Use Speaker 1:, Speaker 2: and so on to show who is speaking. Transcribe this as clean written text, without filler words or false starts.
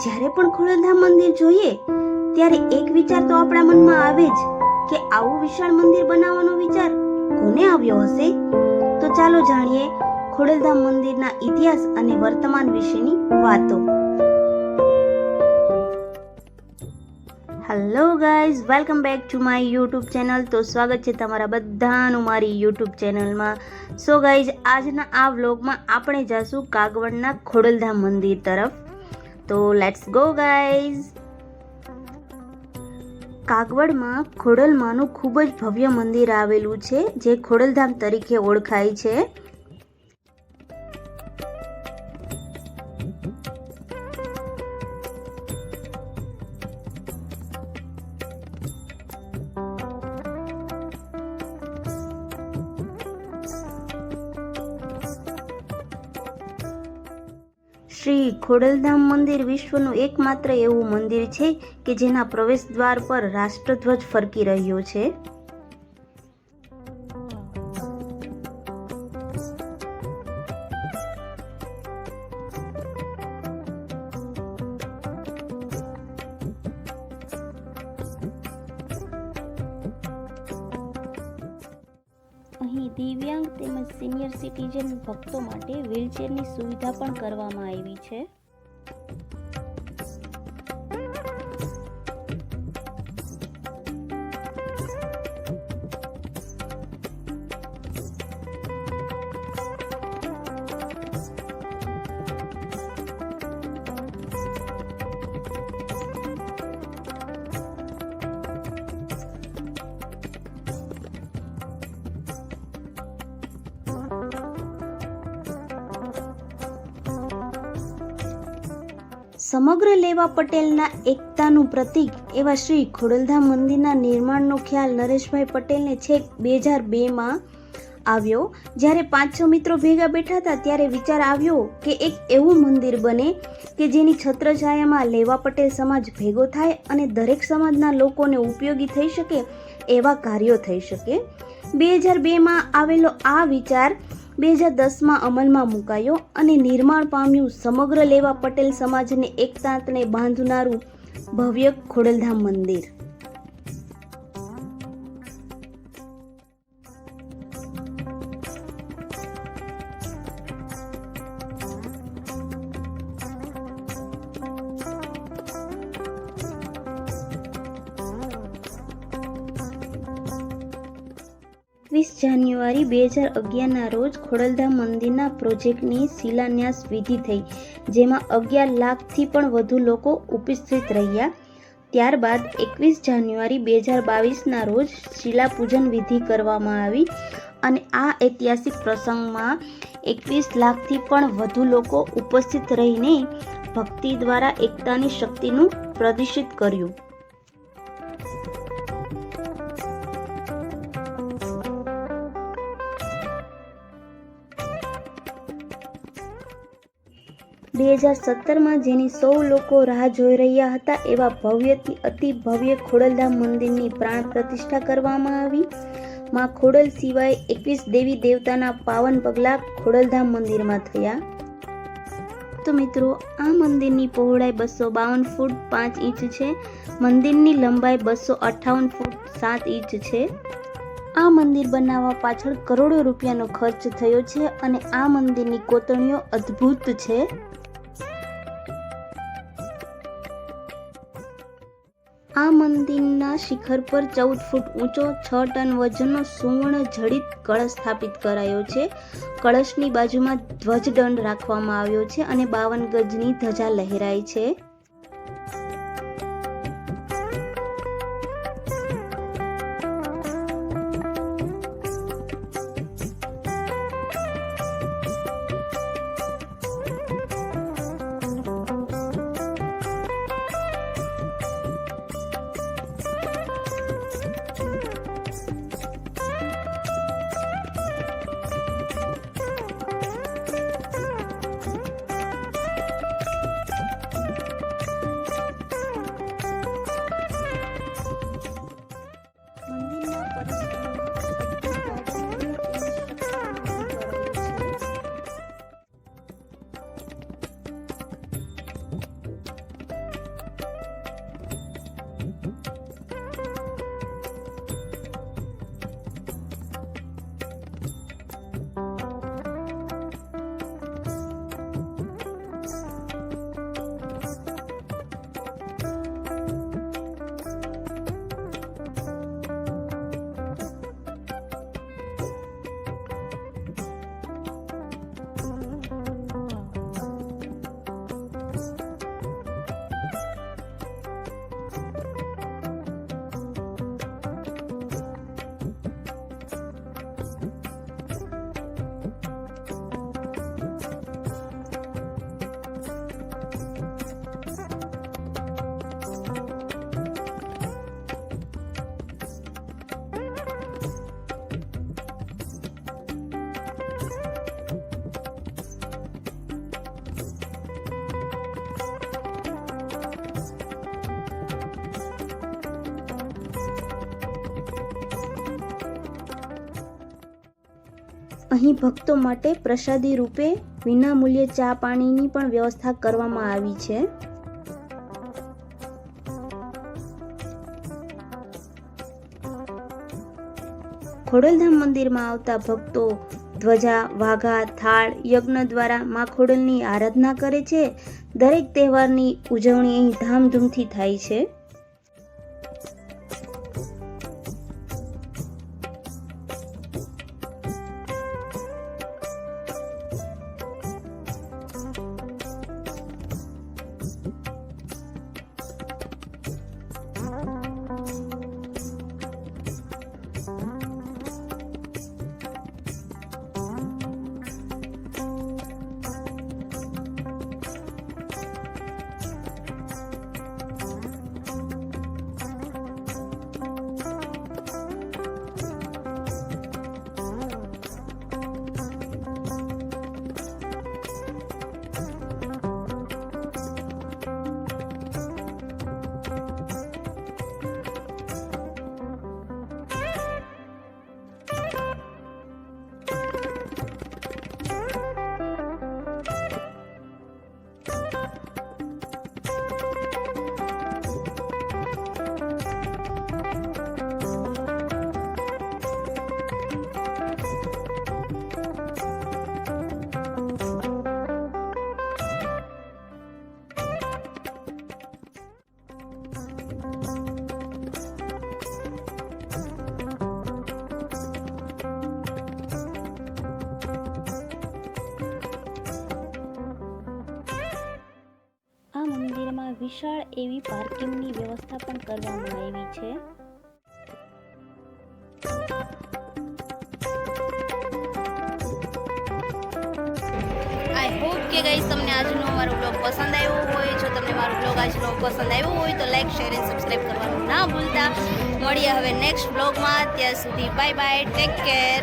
Speaker 1: જ્યારે પણ ખોડલધામ મંદિર જોઈએ ત્યારે એક વિચાર તો આપણા મનમાં આવે જ કે આવું વિશાળ મંદિર બનાવવાનો વિચાર કોને આવ્યો હશે? તો ચાલો જાણીએ ખોડલધામ મંદિરના ઇતિહાસ અને વર્તમાન વિશેની વાતો. Hello guys, welcome back to my YouTube channel. તો સ્વાગત છે તમારા બધાનું મારી યુટ્યુબ ચેનલમાં. સો ગાઈઝ, આજના આ વ્લોગમાં આપણે જઈશું કાગવડના ખોડલધામ મંદિર તરફ. તો લેટ્સ ગો ગાઈઝ. કાગવડમાં ખોડલમાનું ખૂબ જ ભવ્ય મંદિર આવેલું છે જે ખોડલધામ તરીકે ઓળખાય છે. શ્રી ખોડલધામ મંદિર વિશ્વનું એકમાત્ર એવું મંદિર છે કે જેના પ્રવેશ દ્વાર પર રાષ્ટ્રધ્વજ ફરકી રહ્યો છે. અહીં દિવ્યાંગ તેમજ સિનિયર સિટીઝન ભક્તો માટે વ્હીલચેરની સુવિધા પણ કરવામાં આવી છે. સમગ્ર લેવા પટેલના એકતાનું પ્રતીક એવા શ્રી ખોડલધામ મંદિરના નિર્માણનો ખ્યાલ નરેશભાઈ પટેલને છેક 2002માં આવ્યો. જ્યારે 5-6 મિત્રો ભેગા બેઠા હતા ત્યારે વિચાર આવ્યો કે એક એવું મંદિર બને કે જેની છત્રછાયામાં લેવા પટેલ સમાજ ભેગો થાય અને દરેક સમાજના લોકોને ઉપયોગી થઈ શકે એવા કાર્યો થઈ શકે. 2002માં આવેલો આ વિચાર 2010માં અમલમાં મુકાયો અને નિર્માણ પામ્યું સમગ્ર લેવા પટેલ સમાજને એકતાને બાંધનારું ભવ્ય ખોડલધામ મંદિર. જાન્યુઆરી 2011ના રોજ ખોડલધામ મંદિરના પ્રોજેક્ટની શિલાન્યાસ વિધિ થઈ, જેમાં 11 લાખથી પણ વધુ લોકો ઉપસ્થિત રહ્યા. ત્યારબાદ 21 જાન્યુઆરી 2022ના રોજ શિલાપૂજન વિધિ કરવામાં આવી અને આ ઐતિહાસિક પ્રસંગમાં 21 લાખથી પણ વધુ લોકો ઉપસ્થિત રહીને ભક્તિ દ્વારા એકતાની શક્તિનું પ્રદર્શિત કર્યું. જેની સૌ લોકો રાહ જોઈ રહ્યા હતા એવા ભવ્યથી અતિ ભવ્ય ખોડલધામ મંદિરની પ્રાણ પ્રતિષ્ઠા કરવામાં આવી. માં ખોડલ સિવાય 21 દેવી દેવતાના પાવન પગલા ખોડલધામ મંદિરમાં થયા. તો મિત્રો, આ મંદિરની પહોળાઈ 252 ફૂટ 5 ઇંચ છે. મંદિરની લંબાઈ 258 ફૂટ 7 ઇંચ છે. આ મંદિર બનાવવા પાછળ કરોડો રૂપિયાનો ખર્ચ થયો છે અને આ મંદિરની કોતરણીઓ અદ્ભુત છે. આ મંદિરના શિખર પર 14 ફૂટ ઊંચો 6 ટન વજનનો સુવર્ણ જડિત કળશ સ્થાપિત કરાયો છે. કળશની બાજુમાં ધ્વજદંડ રાખવામાં આવ્યો છે અને 52 ગજની ધજા લહેરાય છે. અહીં ભક્તો માટે પ્રસાદી રૂપે વિનામૂલ્યે ચા પાણીની પણ વ્યવસ્થા કરવામાં આવી છે. ખોડલધામ મંદિરમાં આવતા ભક્તો ધ્વજા, વાઘા, થાળ, યજ્ઞ દ્વારા મા ખોડલની આરાધના કરે છે. દરેક તહેવારની ઉજવણી અહીં ધામધૂમથી થાય છે. મંદિરમાં વિશાળ એવી પાર્કિંગની વ્યવસ્થા પણ કરવામાં આવી છે.
Speaker 2: આઈ હોપ કે ગાઈસ તમને આજનો મારો બ્લોગ પસંદ આવ્યો હોય. જો તમને મારો બ્લોગ આજનો પસંદ આવ્યો હોય તો લાઈક, શેર અને સબસ્ક્રાઈબ કરવાનું ના ભૂલતા. મળીએ હવે નેક્સ્ટ બ્લોગમાં. ત્યાં સુધી બાય બાય, ટેક કેર.